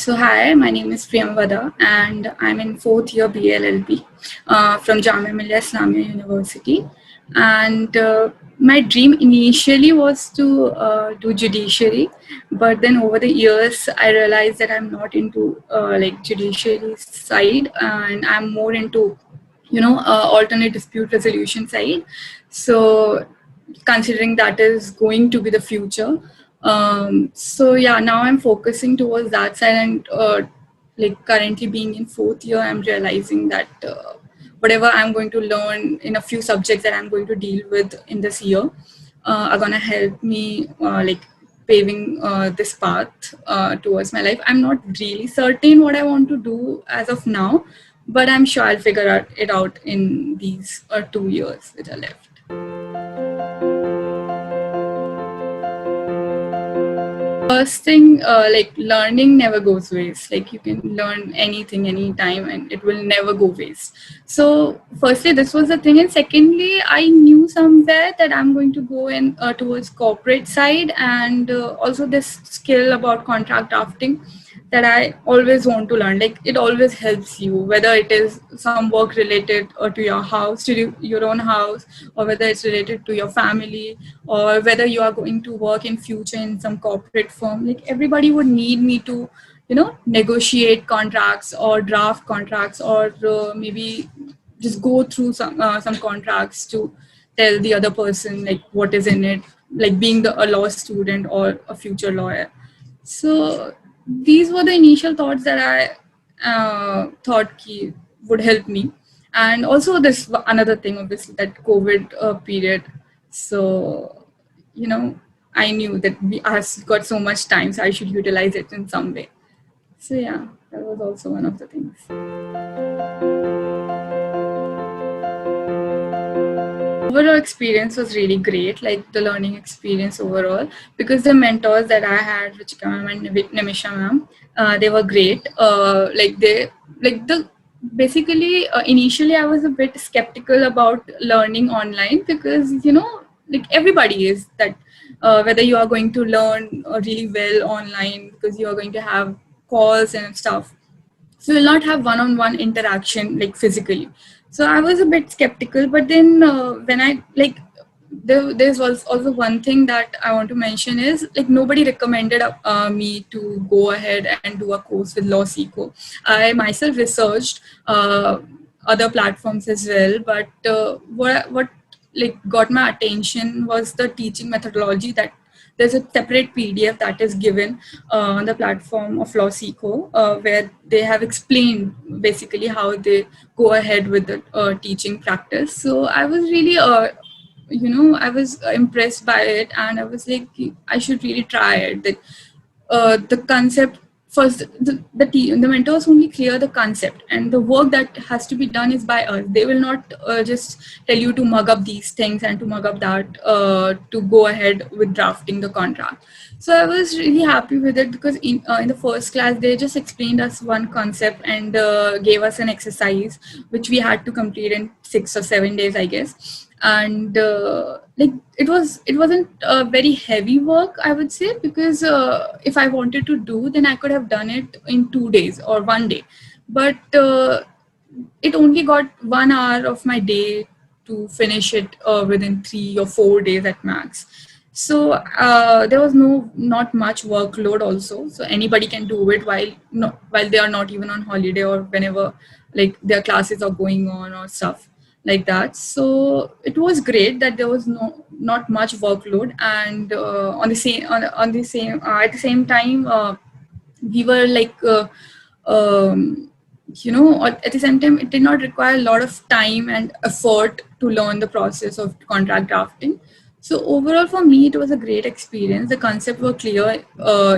So hi, my name is Priyamvada and I'm in fourth year BLLB from Jamia Millia Islamia University. And my dream initially was to do judiciary, but then over the years I realized that I'm not into like judiciary side, and I'm more into alternate dispute resolution side. So considering that is going to be the future, so yeah, now I'm focusing towards that side. And like currently being in fourth year, I'm realizing that whatever I'm going to learn in a few subjects that I'm going to deal with in this year are gonna help me like paving this path towards my life. I'm not really certain what I want to do as of now, but I'm sure I'll figure it out in these 2 years which are left. First thing, like learning never goes waste. Like you can learn anything, anytime, and it will never go waste. So, firstly, this was the thing, and secondly, I knew somewhere that I'm going to go in towards corporate side, and also this skill about contract drafting that I always want to learn. Like it always helps you, whether it is some work related to your house, your own house, or whether it's related to your family, or whether you are going to work in future in some corporate firm. Like everybody would need me to, negotiate contracts or draft contracts, or maybe just go through some contracts to tell the other person like what is in it, like being a law student or a future lawyer. So these were the initial thoughts that I thought would help me. And also this another thing, obviously, that COVID period. So, I knew that I've got so much time, so I should utilize it in some way. So yeah, that was also one of the things. Overall experience was really great, like the learning experience overall, because the mentors that I had, Ruchika ma'am and Nimisha ma'am, they were great. Basically, initially I was a bit skeptical about learning online, because like everybody is that whether you are going to learn really well online, because you are going to have calls and stuff, so you'll not have one-on-one interaction like physically. So I was a bit skeptical, but then when I like there's also one thing that I want to mention is like nobody recommended me to go ahead and do a course with LawSikho. I myself researched other platforms as well, but what like got my attention was the teaching methodology. That there's a separate PDF that is given on the platform of LawSikho, where they have explained basically how they go ahead with the teaching practice. So I was really I was impressed by it, and I was like, I should really try it. That the concept first, the mentors only clear the concept, and the work that has to be done is by us. They will not just tell you to mug up these things and to mug up that to go ahead with drafting the contract. So I was really happy with it, because in the first class they just explained us one concept and gave us an exercise which we had to complete in 6 or 7 days, I guess. And like it wasn't a very heavy work, I would say, because if I wanted to do, then I could have done it in 2 days or one day. But it only got 1 hour of my day to finish it within 3 or 4 days at max. So there was not much workload also, so anybody can do it while they are not even on holiday, or whenever like their classes are going on or stuff like that. So it was great that there was not much workload. And on the same at the same time, we were like at the same time, it did not require a lot of time and effort to learn the process of contract drafting. So overall, for me, it was a great experience. The concepts were clear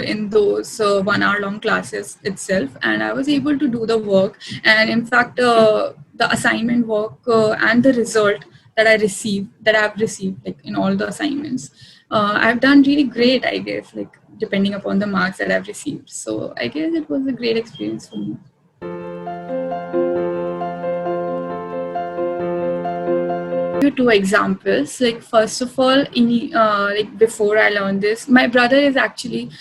in those 1 hour long classes itself, and I was able to do the work. And in fact, the assignment work and the result that I've received, like in all the assignments, I've done really great, I guess, like depending upon the marks that I've received. So I guess it was a great experience for me. You two examples. Like first of all, like before I learned this, my brother is actually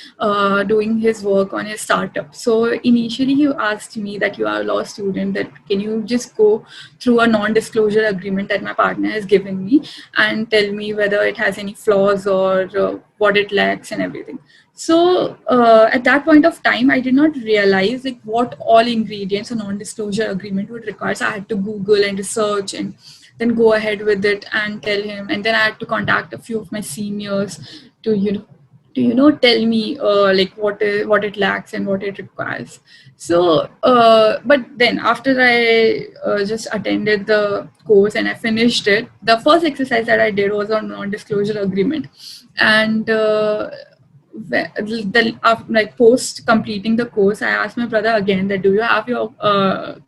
doing his work on his startup. So initially he asked me that, you are a law student, that can you just go through a non-disclosure agreement that my partner has given me and tell me whether it has any flaws or what it lacks and everything. So at that point of time, I did not realize like what all ingredients a non-disclosure agreement would require. So I had to Google and research and then go ahead with it and tell him. And then I had to contact a few of my seniors to tell me like what it lacks and what it requires. So but then after I just attended the course and I finished it, the first exercise that I did was on non-disclosure agreement. And like post completing the course, I asked my brother again that, do you have your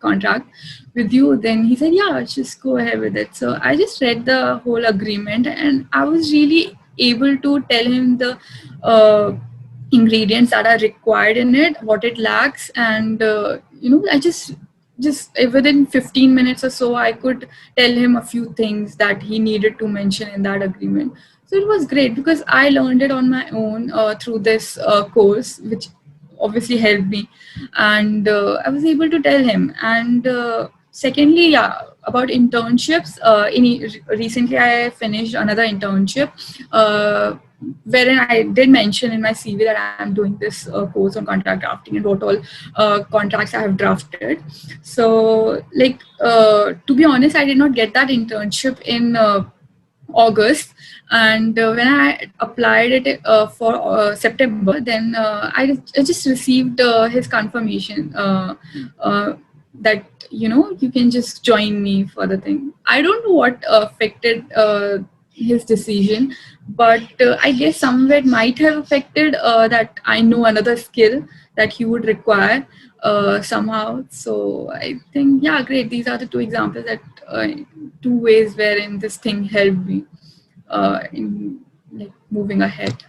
contract with you? Then he said, yeah, just go ahead with it. So I just read the whole agreement and I was really able to tell him the ingredients that are required in it, what it lacks. And I just within 15 minutes or so, I could tell him a few things that he needed to mention in that agreement. So it was great because I learned it on my own through this course, which obviously helped me. And I was able to tell him. And secondly, yeah, about internships, recently I finished another internship, wherein I did mention in my CV that I am doing this course on contract drafting and what all contracts I have drafted. So, like, to be honest, I did not get that internship in August. And when I applied it for September, then I just received his confirmation that you can just join me for the thing. I don't know what affected his decision, but I guess somewhere it might have affected that I know another skill that he would require somehow. So I think, yeah, great. These are the two examples that two ways wherein this thing helped me in like moving ahead.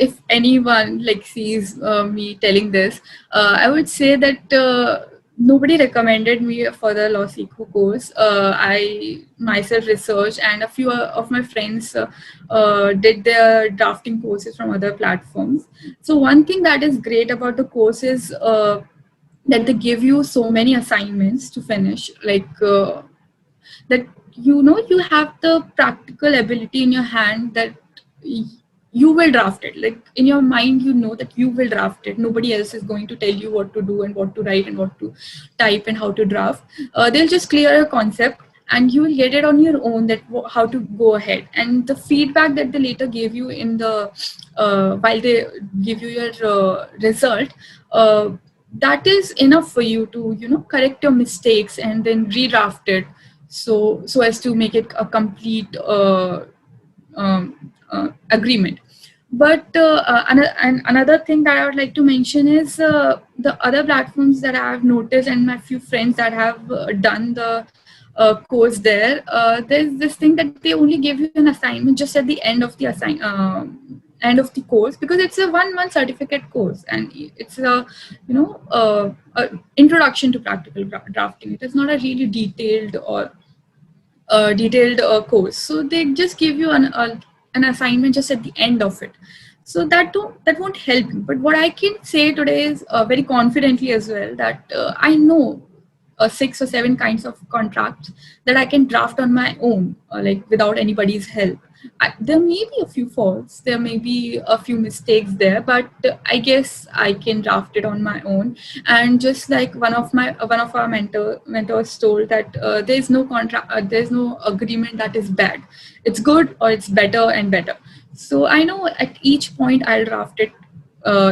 If anyone like sees me telling this, I would say that nobody recommended me for the LawSikho course. I myself researched, and a few of my friends did their drafting courses from other platforms. So one thing that is great about the course is that they give you so many assignments to finish, like that you have the practical ability in your hand that you will draft it. Like in your mind, that you will draft it. Nobody else is going to tell you what to do and what to write and what to type and how to draft. They'll just clear a concept and you will get it on your own, that how to go ahead. And the feedback that they later gave you in the while they give you your result, that is enough for you to correct your mistakes and then redraft it, so as to make it a complete agreement. But another thing that I would like to mention is the other platforms that I have noticed, and my few friends that have done the course there. There's this thing that they only give you an assignment just at the end of the end of the course, because it's a 1 month certificate course and it's a introduction to practical drafting. It is not a really detailed or detailed course. So they just give you an assignment just at the end of it. So that won't help you. But what I can say today is very confidently as well, that I know 6 or 7 kinds of contracts that I can draft on my own, like without anybody's help. There may be a few faults, there may be a few mistakes there, but I guess I can draft it on my own. And just like one of our mentors told, that there's no contract, there's no agreement that is bad. It's good or it's better and better. So I know at each point I'll draft it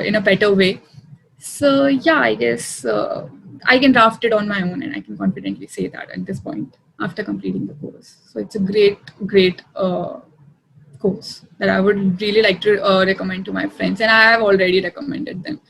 in a better way. So yeah, I guess I can draft it on my own, and I can confidently say that at this point after completing the course. So it's a great course that I would really like to recommend to my friends, and I have already recommended them.